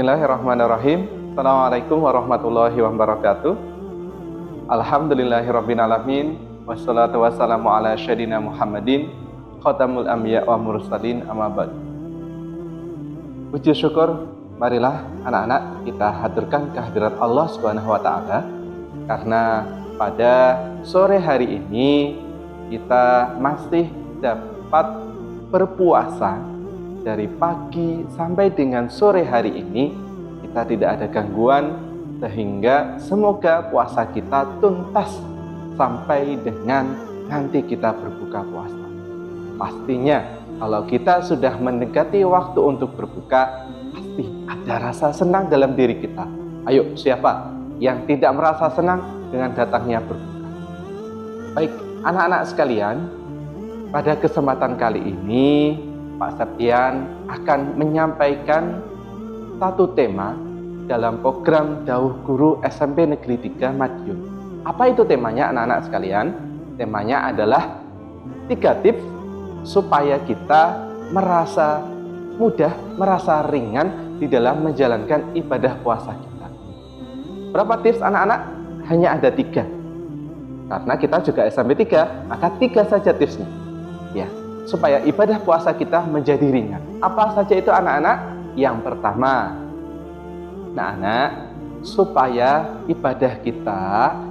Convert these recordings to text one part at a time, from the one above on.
Bismillahirrahmanirrahim. Assalamualaikum warahmatullahi wabarakatuh. Alhamdulillahirabbil alamin. Wassalatu wassalamu ala sayyidina Muhammadin khatamul anbiya wa mursalin, amma ba'd. Puji syukur, marilah anak-anak kita haturkan kehadirat Allah Subhanahu wa taala, karena pada sore hari ini kita masih dapat berpuasa dari pagi sampai dengan sore hari ini. Kita tidak ada gangguan, sehingga semoga puasa kita tuntas sampai dengan nanti kita berbuka puasa. Pastinya kalau kita sudah mendekati waktu untuk berbuka, pasti ada rasa senang dalam diri kita. Ayo, siapa yang tidak merasa senang dengan datangnya berbuka? Baik, anak-anak sekalian, pada kesempatan kali ini Pak Septian akan menyampaikan satu tema dalam program Dauh Guru SMP Negeri 3 Madiun. Apa itu temanya, anak-anak sekalian? Temanya adalah 3 tips supaya kita merasa mudah, merasa ringan di dalam menjalankan ibadah puasa kita. Berapa tips, anak-anak? Hanya ada 3. Karena kita juga SMP 3, maka 3 saja tipsnya. Ya, supaya ibadah puasa kita menjadi ringan. Apa saja itu, anak-anak? Yang pertama, anak-anak, supaya ibadah kita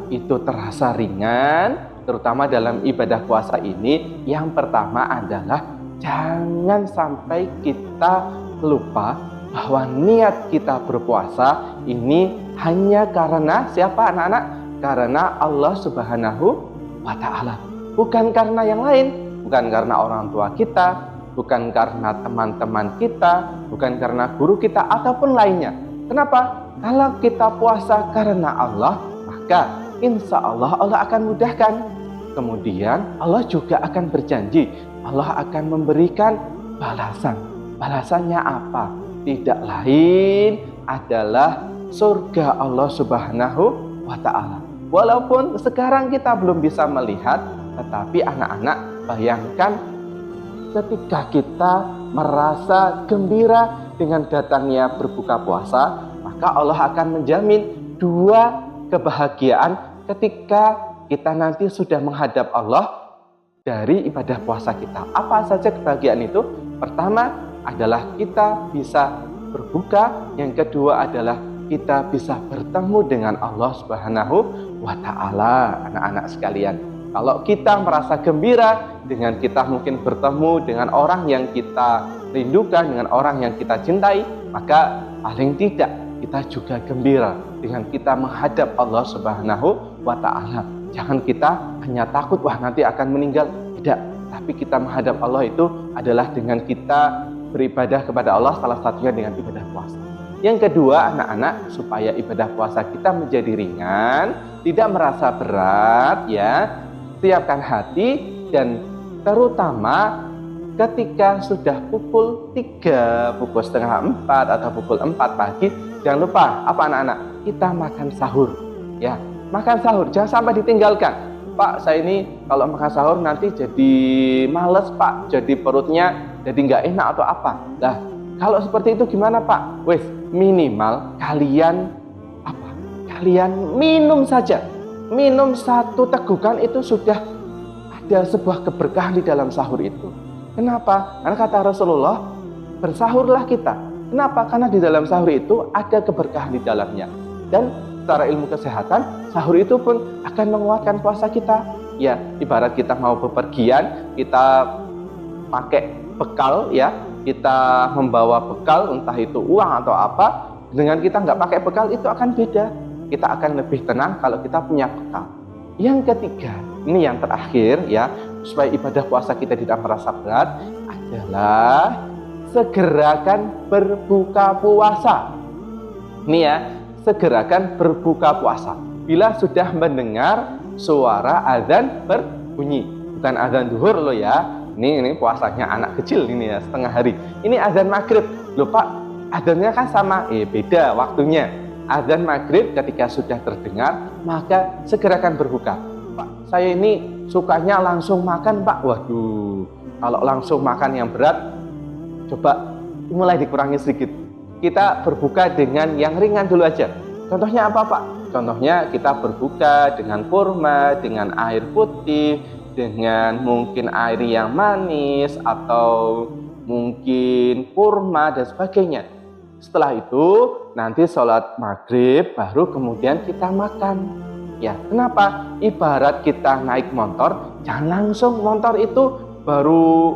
itu terasa ringan, terutama dalam ibadah puasa ini, yang pertama adalah jangan sampai kita lupa bahwa niat kita berpuasa ini hanya karena siapa, anak-anak? Karena Allah Subhanahu wa ta'ala, bukan karena yang lain. Bukan karena orang tua kita, bukan karena teman-teman kita, bukan karena guru kita, ataupun lainnya. Kenapa? Kalau kita puasa karena Allah, maka insya Allah Allah akan mudahkan. Kemudian Allah juga akan berjanji, Allah akan memberikan balasan. Balasannya apa? Tidak lain adalah surga Allah Subhanahu wa ta'ala. Walaupun sekarang kita belum bisa melihat, tetapi anak-anak, bayangkan ketika kita merasa gembira dengan datangnya berbuka puasa, maka Allah akan menjamin 2 kebahagiaan ketika kita nanti sudah menghadap Allah dari ibadah puasa kita. Apa saja kebahagiaan itu? Pertama adalah kita bisa berbuka, yang kedua adalah kita bisa bertemu dengan Allah Subhanahu wa ta'ala. Anak-anak sekalian, kalau kita merasa gembira dengan kita mungkin bertemu dengan orang yang kita rindukan, dengan orang yang kita cintai, maka paling tidak kita juga gembira dengan kita menghadap Allah Subhanahu wa ta'ala. Jangan kita hanya takut, wah nanti akan meninggal. Tidak, tapi kita menghadap Allah itu adalah dengan kita beribadah kepada Allah, salah satunya dengan ibadah puasa. Yang kedua, anak-anak, supaya ibadah puasa kita menjadi ringan, tidak merasa berat, ya, siapkan hati, dan terutama ketika sudah pukul 3, pukul setengah 4 atau pukul 4 pagi, jangan lupa apa, anak-anak? Kita makan sahur, ya, makan sahur, jangan sampai ditinggalkan. Pak, saya ini kalau makan sahur nanti jadi males, Pak, jadi perutnya jadi nggak enak atau apa. Nah, kalau seperti itu gimana, Pak? Wes, minimal kalian apa? Kalian minum saja. Minum 1 tegukan itu sudah ada sebuah keberkahan di dalam sahur itu. Kenapa? Karena kata Rasulullah, bersahurlah kita. Kenapa? Karena di dalam sahur itu ada keberkahan di dalamnya. Dan secara ilmu kesehatan, sahur itu pun akan menguatkan puasa kita. Ya, ibarat kita mau bepergian, kita pakai bekal, ya, kita membawa bekal, entah itu uang atau apa. Dengan kita nggak pakai bekal, itu akan beda. Kita akan lebih tenang kalau kita punya bekal. Yang ketiga, ini yang terakhir, ya, supaya ibadah puasa kita tidak merasa berat, adalah segerakan berbuka puasa. Ini ya, segerakan berbuka puasa. Bila sudah mendengar suara azan berbunyi, bukan azan zuhur loh ya. Ini puasanya anak kecil ini ya, setengah hari. Ini azan maghrib. Loh Pak, azannya kan sama, beda waktunya. Azan maghrib ketika sudah terdengar, maka segerakan berbuka. Pak, saya ini sukanya langsung makan, Pak. Waduh, kalau langsung makan yang berat, coba mulai dikurangi sedikit. kita berbuka dengan yang ringan dulu aja. Contohnya apa Pak? Contohnya kita berbuka dengan kurma, dengan air putih, dengan mungkin air yang manis, atau mungkin kurma dan sebagainya. Setelah itu nanti sholat maghrib baru kemudian kita makan. Ya, kenapa? Ibarat kita naik motor, jangan langsung motor itu baru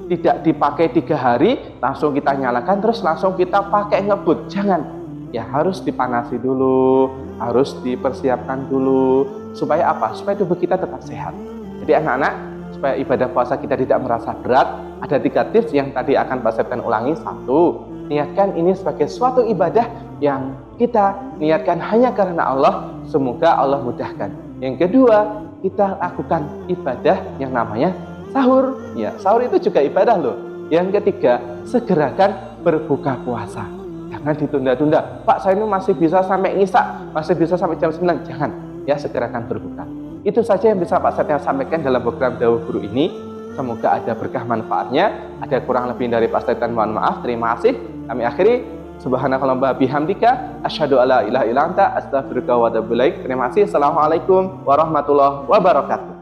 tidak dipakai 3 hari langsung kita nyalakan terus langsung kita pakai ngebut. Jangan. Ya, harus dipanasi dulu, harus dipersiapkan dulu. Supaya apa? Supaya tubuh kita tetap sehat. Jadi anak-anak, supaya ibadah puasa kita tidak merasa berat, ada 3 tips yang tadi akan Pak Septian ulangi. 1, niatkan ini sebagai suatu ibadah yang kita niatkan hanya karena Allah, semoga Allah mudahkan. Yang kedua, kita lakukan ibadah yang namanya sahur. Ya, sahur itu juga ibadah loh. Yang ketiga, segerakan berbuka puasa. Jangan ditunda-tunda. Pak, saya ini masih bisa sampai ngisak, masih bisa sampai jam 9. Jangan. Ya, segerakan berbuka. Itu saja yang bisa Pak Septian sampaikan dalam program Dawuh Guru ini. Semoga ada berkah manfaatnya. Ada kurang lebih dari Pak Septian, mohon maaf. Terima kasih. Kami akhiri. Subhanakallahumma bihamdika asyhadu alla ilaha illa anta astaghfiruka wa atubu ilaik. Terima kasih. Assalamualaikum warahmatullahi wabarakatuh.